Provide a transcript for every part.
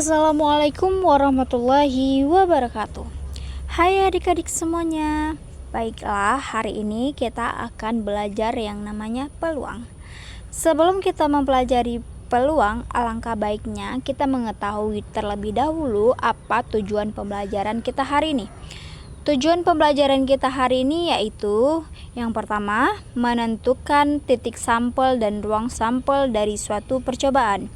Assalamualaikum warahmatullahi wabarakatuh. Hai adik-adik semuanya. Baiklah, hari ini kita akan belajar yang namanya peluang. Sebelum kita mempelajari peluang, alangkah baiknya kita mengetahui terlebih dahulu apa tujuan pembelajaran kita hari ini. Tujuan pembelajaran kita hari ini yaitu yang pertama, menentukan titik sampel dan ruang sampel dari suatu percobaan.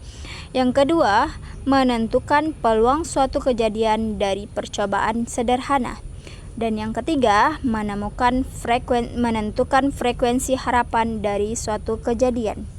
Yang kedua, menentukan peluang suatu kejadian dari percobaan sederhana. Dan yang ketiga, menentukan frekuensi harapan dari suatu kejadian.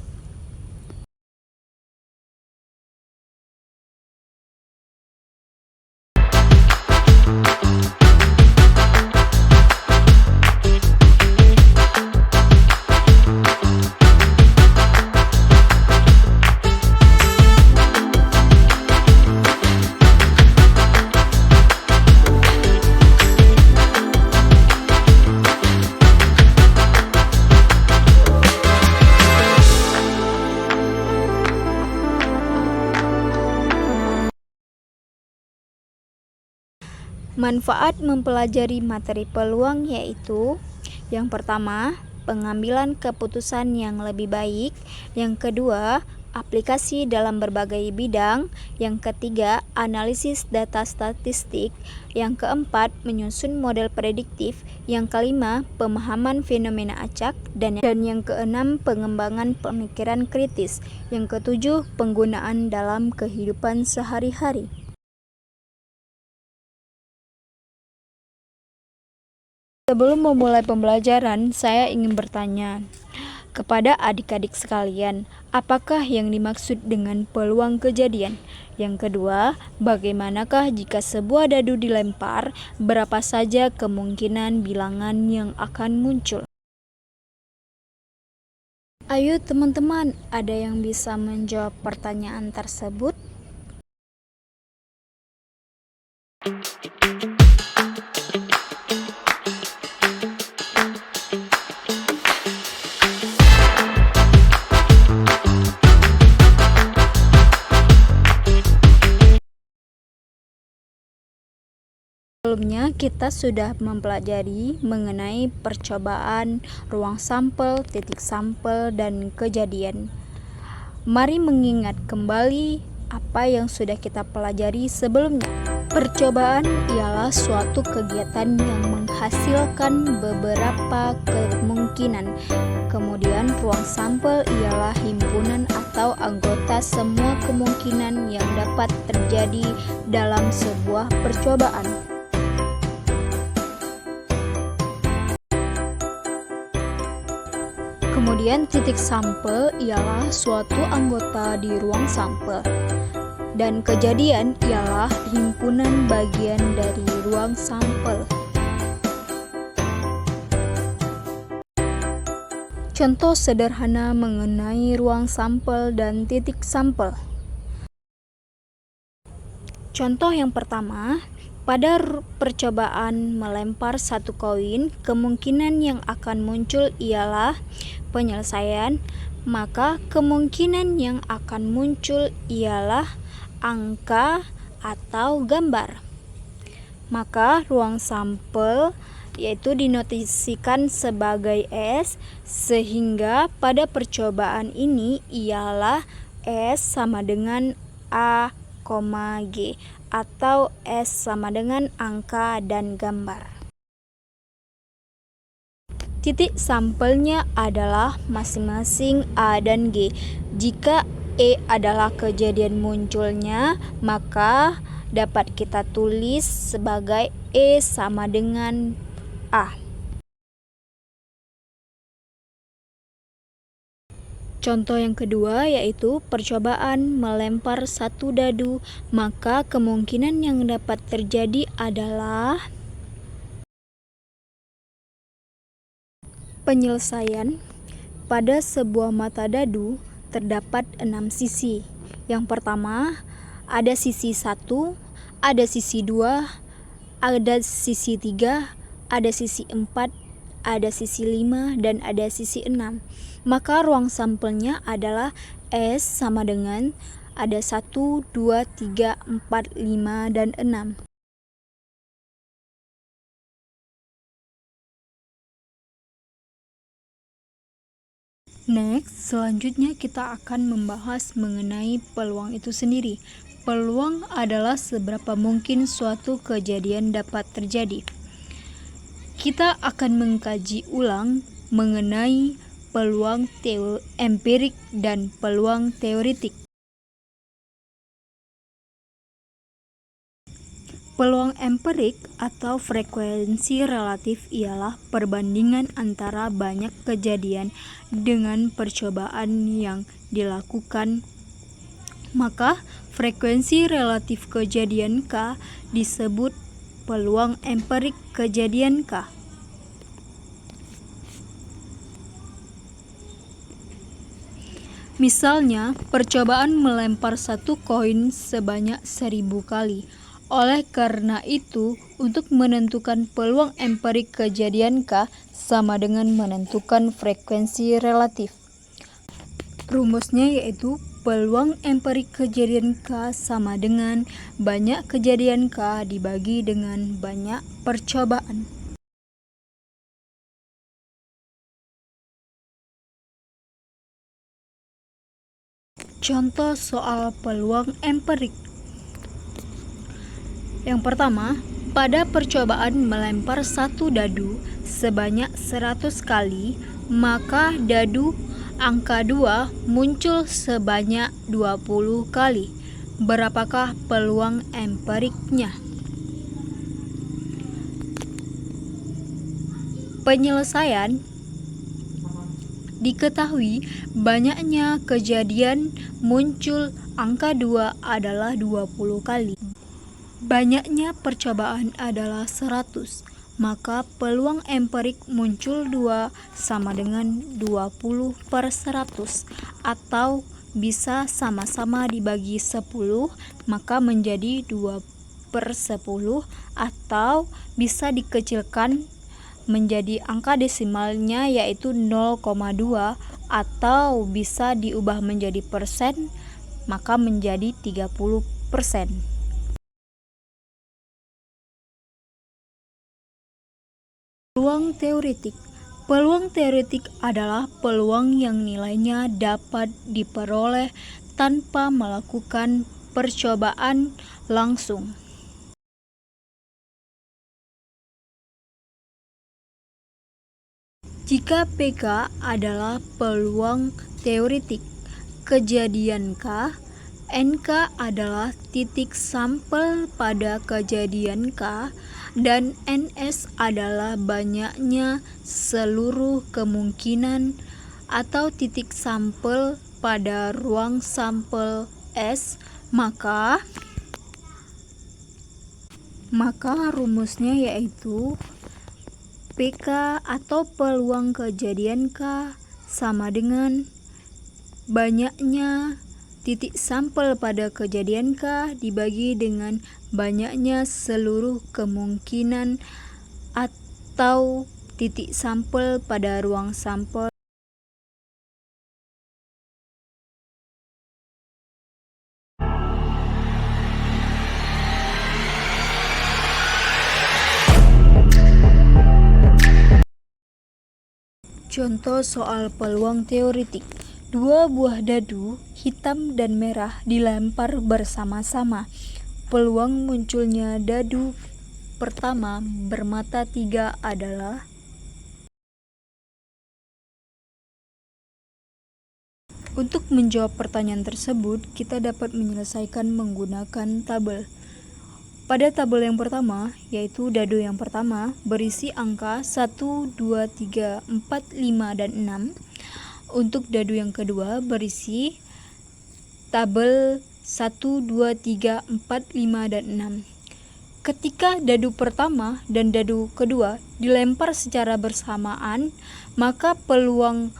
Manfaat mempelajari materi peluang yaitu yang pertama, pengambilan keputusan yang lebih baik. Yang kedua, aplikasi dalam berbagai bidang. Yang ketiga, analisis data statistik. Yang keempat, menyusun model prediktif. Yang kelima, pemahaman fenomena acak. Dan yang keenam, pengembangan pemikiran kritis. Yang ketujuh, penggunaan dalam kehidupan sehari-hari. Sebelum memulai pembelajaran, saya ingin bertanya kepada adik-adik sekalian, apakah yang dimaksud dengan peluang kejadian? Yang kedua, bagaimanakah jika sebuah dadu dilempar, berapa saja kemungkinan bilangan yang akan muncul? Ayo teman-teman, ada yang bisa menjawab pertanyaan tersebut? Sebelumnya kita sudah mempelajari mengenai percobaan, ruang sampel, titik sampel, dan kejadian. Mari mengingat kembali apa yang sudah kita pelajari sebelumnya. Percobaan ialah suatu kegiatan yang menghasilkan beberapa kemungkinan. Kemudian ruang sampel ialah himpunan atau anggota semua kemungkinan yang dapat terjadi dalam sebuah percobaan. Kemudian titik sampel ialah suatu anggota di ruang sampel. Dan kejadian ialah himpunan bagian dari ruang sampel. Contoh sederhana mengenai ruang sampel dan titik sampel. Contoh yang pertama, pada percobaan melempar satu koin, kemungkinan yang akan muncul ialah penyelesaian, maka kemungkinan yang akan muncul ialah angka atau gambar. Maka ruang sampel yaitu dinotasikan sebagai S, sehingga pada percobaan ini ialah S sama dengan A, G, atau S sama dengan angka dan gambar. Titik sampelnya adalah masing-masing A dan G. Jika E adalah kejadian munculnya, maka dapat kita tulis sebagai E sama dengan A. Contoh yang kedua yaitu percobaan melempar satu dadu, maka kemungkinan yang dapat terjadi adalah penyelesaian. Pada sebuah mata dadu terdapat 6 sisi. Yang pertama, ada sisi 1, ada sisi 2, ada sisi 3, ada sisi 4, ada sisi 5, dan ada sisi 6. Maka ruang sampelnya adalah S sama dengan ada 1, 2, 3, 4, 5, dan 6. Next, selanjutnya kita akan membahas mengenai peluang itu sendiri. Peluang adalah seberapa mungkin suatu kejadian dapat terjadi. Kita akan mengkaji ulang mengenai peluang empirik dan peluang teoretik. Peluang empirik atau frekuensi relatif ialah perbandingan antara banyak kejadian dengan percobaan yang dilakukan. Maka, frekuensi relatif kejadian K disebut peluang empirik kejadian K. Misalnya, percobaan melempar satu koin sebanyak 1000 kali. Oleh karena itu, untuk menentukan peluang empirik kejadian K sama dengan menentukan frekuensi relatif. Rumusnya yaitu peluang empirik kejadian K sama dengan banyak kejadian K dibagi dengan banyak percobaan. Contoh soal peluang empirik. Yang pertama, pada percobaan melempar satu dadu sebanyak 100 kali, maka dadu angka 2 muncul sebanyak 20 kali. Berapakah peluang empiriknya? Penyelesaian. Diketahui banyaknya kejadian muncul angka 2 adalah 20 kali. Banyaknya percobaan adalah 100, maka peluang empirik muncul 2 sama dengan 20/100, atau bisa sama-sama dibagi 10, maka menjadi 2/10, atau bisa dikecilkan menjadi angka desimalnya yaitu 0,2, atau bisa diubah menjadi persen, maka menjadi 30%. Peluang teoretik. Peluang teoretik adalah peluang yang nilainya dapat diperoleh tanpa melakukan percobaan langsung. Jika PK adalah peluang teoretik kejadian K, NK adalah titik sampel pada kejadian K, dan NS adalah banyaknya seluruh kemungkinan atau titik sampel pada ruang sampel S, maka rumusnya yaitu PK atau peluang kejadian K sama dengan banyaknya titik sampel pada kejadian K dibagi dengan banyaknya seluruh kemungkinan atau titik sampel pada ruang sampel. Contoh soal peluang teoretik. Dua buah dadu, hitam dan merah, dilempar bersama-sama. Peluang munculnya dadu pertama bermata 3 adalah Untuk menjawab pertanyaan tersebut, kita dapat menyelesaikan menggunakan tabel. Pada tabel yang pertama, yaitu dadu yang pertama, berisi angka 1, 2, 3, 4, 5, dan 6. Untuk dadu yang kedua, berisi tabel 1, 2, 3, 4, 5, dan 6. Ketika dadu pertama dan dadu kedua dilempar secara bersamaan, maka peluang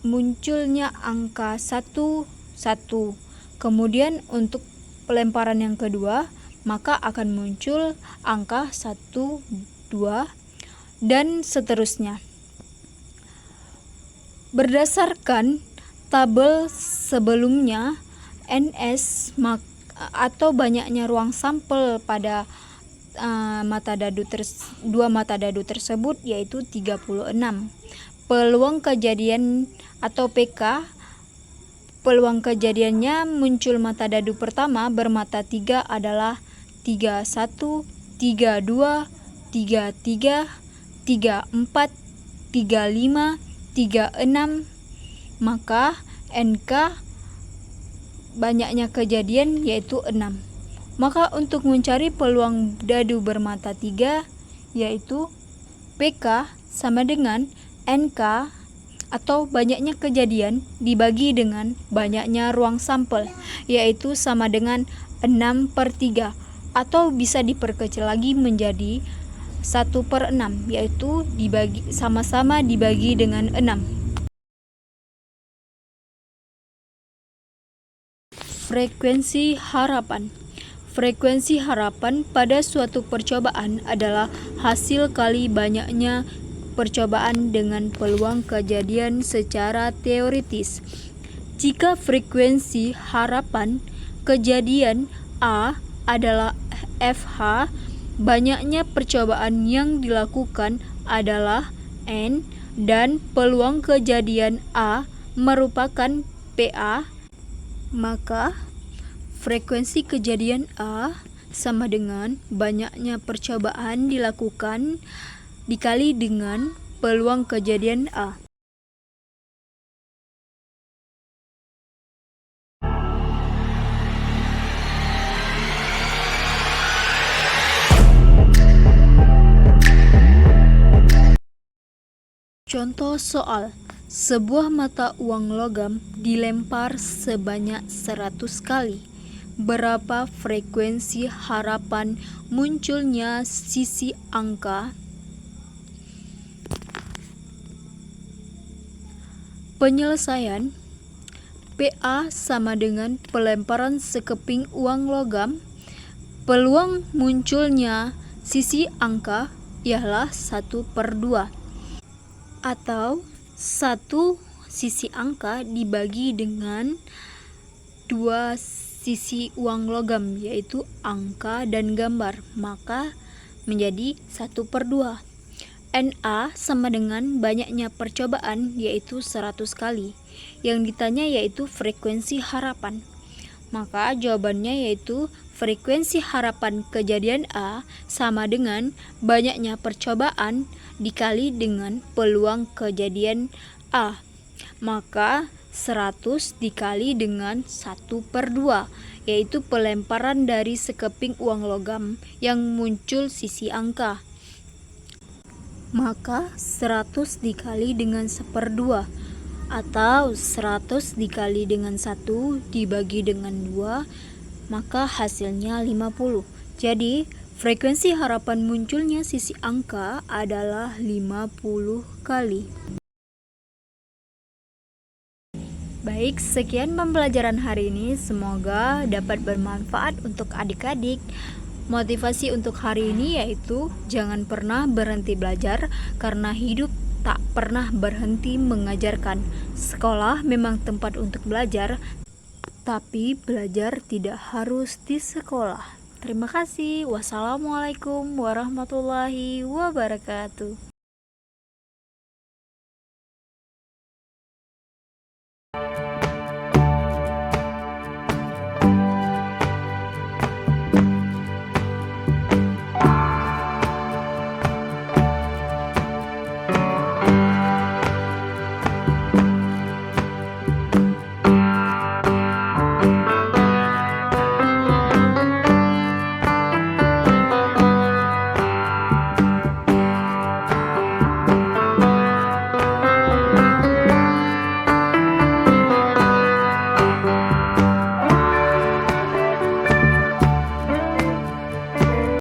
munculnya angka 1, 1. Kemudian untuk pelemparan yang kedua, maka akan muncul angka 1, 2, dan seterusnya. Berdasarkan tabel sebelumnya, NS atau banyaknya ruang sampel pada dua mata dadu tersebut yaitu 36. Peluang kejadian atau PK, peluang kejadiannya muncul mata dadu pertama bermata 3 adalah 31, 32, 33, 34, 35, 36. Maka NK banyaknya kejadian yaitu 6. Maka untuk mencari peluang dadu bermata 3 yaitu PK sama dengan NK atau banyaknya kejadian dibagi dengan banyaknya ruang sampel yaitu sama dengan 6/3 atau bisa diperkecil lagi menjadi 1/6 yaitu sama-sama dibagi dengan 6. Frekuensi harapan. Frekuensi harapan pada suatu percobaan adalah hasil kali banyaknya percobaan dengan peluang kejadian secara teoritis. Jika frekuensi harapan kejadian A adalah FH, banyaknya percobaan yang dilakukan adalah N dan peluang kejadian A merupakan PA, maka frekuensi kejadian A sama dengan banyaknya percobaan dilakukan dikali dengan peluang kejadian A. Contoh soal. Sebuah mata uang logam dilempar sebanyak 100 kali. Berapa frekuensi harapan munculnya sisi angka? Penyelesaian. PA sama dengan pelemparan sekeping uang logam. Peluang munculnya sisi angka ialah 1/2 atau 1 sisi angka dibagi dengan 2 sisi uang logam yaitu angka dan gambar, maka menjadi 1/2. NA sama dengan banyaknya percobaan yaitu 100 kali. Yang ditanya yaitu frekuensi harapan. Maka jawabannya yaitu frekuensi harapan kejadian A sama dengan banyaknya percobaan dikali dengan peluang kejadian A. Maka 100 dikali dengan 1/2 yaitu pelemparan dari sekeping uang logam yang muncul sisi angka. Maka 100 dikali dengan 1/2 atau 100 dikali dengan 1 dibagi dengan 2, maka hasilnya 50. Jadi frekuensi harapan munculnya sisi angka adalah 50 kali. Baik, sekian pembelajaran hari ini. Semoga dapat bermanfaat untuk adik-adik. Motivasi untuk hari ini yaitu jangan pernah berhenti belajar karena hidup tak pernah berhenti mengajarkan. Sekolah memang tempat untuk belajar, tapi belajar tidak harus di sekolah. Terima kasih. Wassalamualaikum warahmatullahi wabarakatuh.